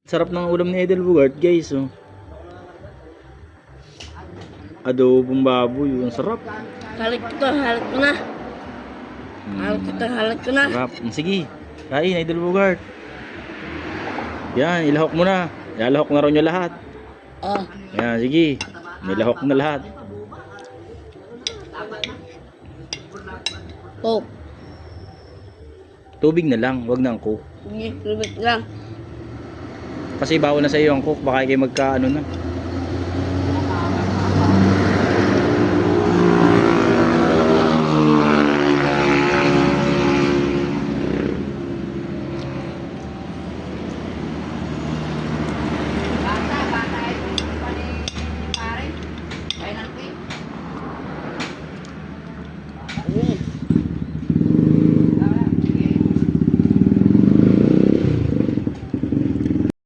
Sarap ng ulam ni Idol Bugart, guys. Oh. Adobong baboy, ang sarap. Halit ko to, halit ko na. Halit ko na. Sarap. Sige, kain Idol Bugart. Yan, ilahok mo na. Ilalahok na raw niyo lahat. Oh. Yan, sige. Nilahok na lahat. Oh. Tubig na lang, wag na ang coke. Sige, lubit lang. Kasi bawal na sa iyo ang coke, baka kayo magka ano na.